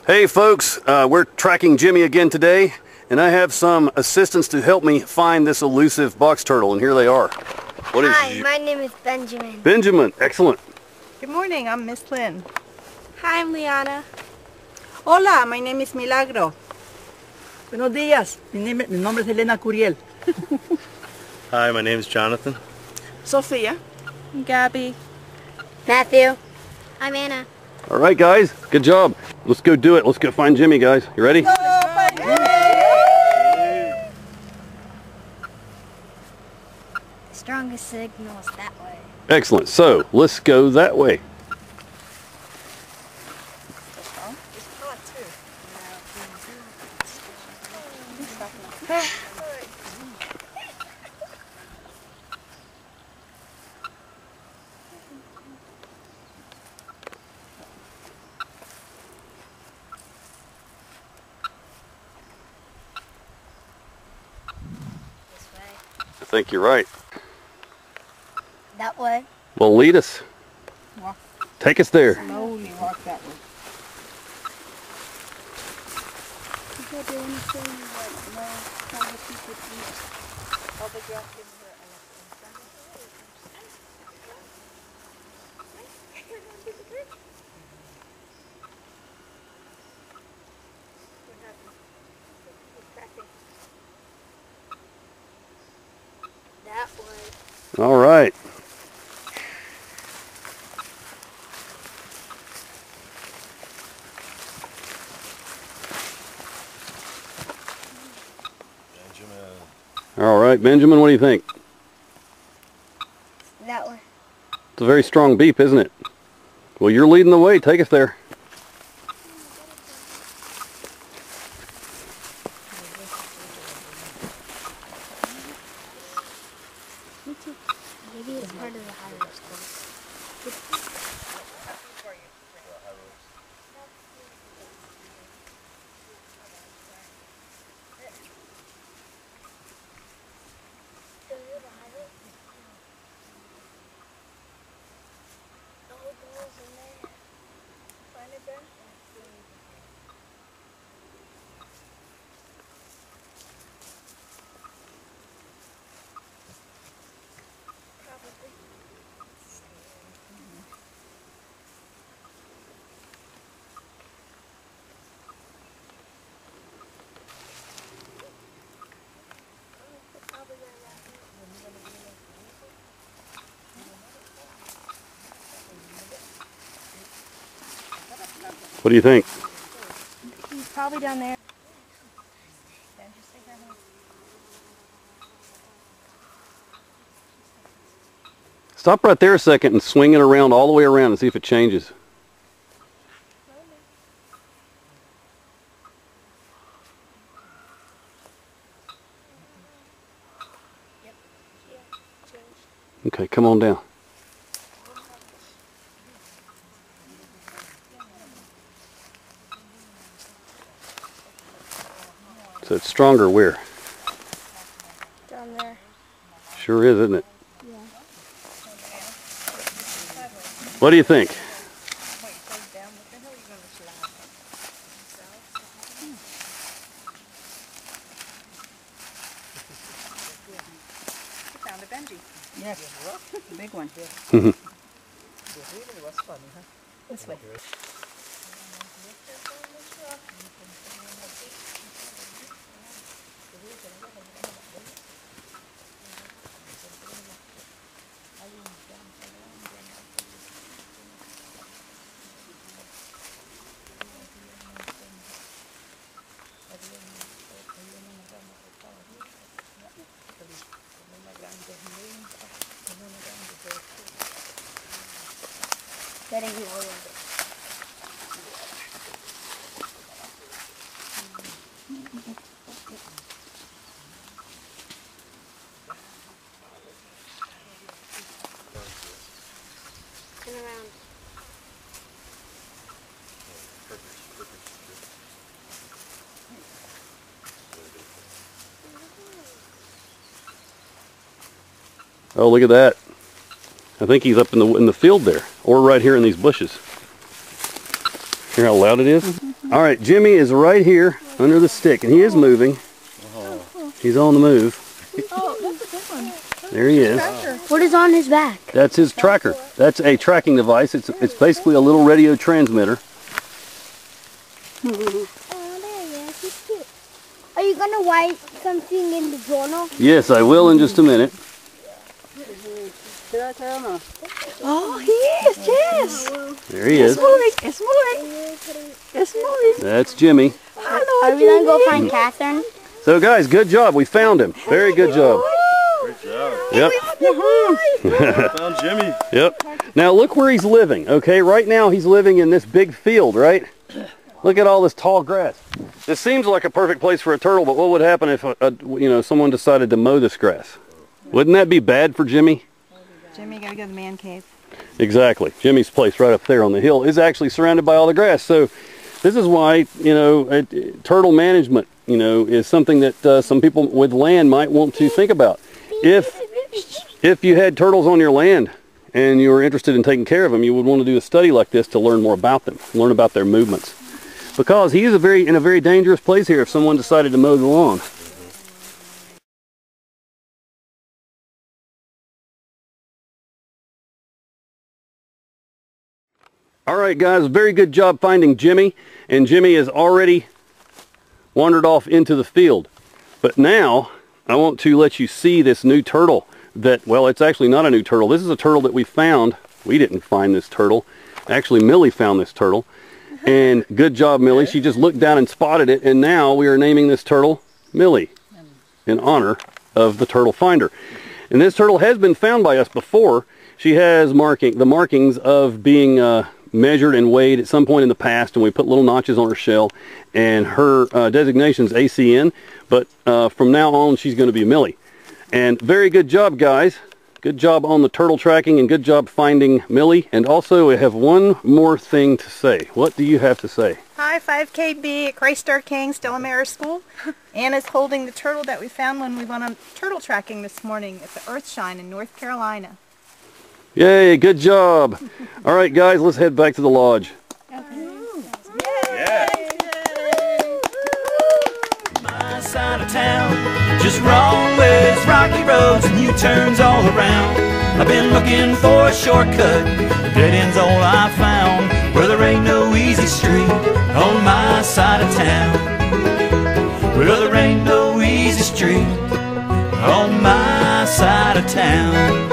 Hey folks, we're tracking Jimmy again today, and I have some assistants to help me find this elusive box turtle, and here they are. Hi, my name is Benjamin. Benjamin, excellent. Good morning, I'm Miss Lynn. Hi, I'm Liana. Hola, my name is Milagro. Buenos días, mi nombre es Elena Curiel. Hi, my name is Jonathan. Sophia. Gabby. Matthew. I'm Anna. All right, guys, good job. Let's go do it. Let's go find Jimmy, guys. You ready? The strongest signal is that way. Excellent. So let's go that way. I think you're right. That way. Well, lead us. Walk. Take us there. Slowly walk that way. That way. All right. All right, Benjamin, what do you think? That way. It's a very strong beep, isn't it? Well, you're leading the way. Take us there. Maybe it's part of the high risk course. What do you think? He's probably down there. Stop right there a second and swing it around all the way around and see if it changes. Okay, come on down. So it's stronger where? Down there. Sure is, isn't it? Yeah. What do you think? Found a Benji. Yes, the big one. This way. Getting the oil. Turn around. Oh, look at that. I think he's up in the field there, or right here in these bushes. Hear how loud it is? All right, Jimmy is right here under the stick, and he is moving. He's on the move. Oh, that's a good one. There he is. What is on his back? That's his tracker. That's a tracking device. It's basically a little radio transmitter. Oh, there he is. He's cute. Are you going to write something in the journal? Yes, I will in just a minute. Oh, he is, yes. There he is. It's moving. It's moving. That's Jimmy. Hello, Are we going to go find Catherine? So guys, good job. We found him. Very good job. Great job. Yep. Found Jimmy. Yep. Now look where he's living. Okay, right now he's living in this big field, right? Look at all this tall grass. This seems like a perfect place for a turtle, but what would happen if someone decided to mow this grass? Wouldn't that be bad for Jimmy? Jimmy, gotta go to the man cave. Exactly. Jimmy's place right up there on the hill is actually surrounded by all the grass. So this is why, turtle management, is something that some people with land might want to think about. If you had turtles on your land and you were interested in taking care of them, you would want to do a study like this to learn more about them, learn about their movements. Because he is in a very dangerous place here if someone decided to mow the lawn. All right, guys, very good job finding Jimmy, and Jimmy has already wandered off into the field. But now, I want to let you see this new turtle that, well, it's actually not a new turtle. This is a turtle that we found. We didn't find this turtle. Actually, Millie found this turtle. And good job, Millie. She just looked down and spotted it, and now we are naming this turtle Millie in honor of the turtle finder. And this turtle has been found by us before. She has the markings of being measured and weighed at some point in the past, and we put little notches on her shell, and her designation's ACN, but from now on she's going to be Millie. And very good job, guys. Good job on the turtle tracking, and good job finding Millie. And also we have one more thing to say. What do you have to say? Hi, 5KB at Christ Our King, Delamere School. Anna's holding the turtle that we found when we went on turtle tracking this morning at the Earthshine in North Carolina. Yay, good job. All right, guys, let's head back to the lodge. Yeah. My side of town, just wrong ways, rocky roads and U-turns all around. I've been looking for a shortcut, dead end's all I found. Where there ain't no easy street on my side of town. Where there ain't no easy street on my side of town.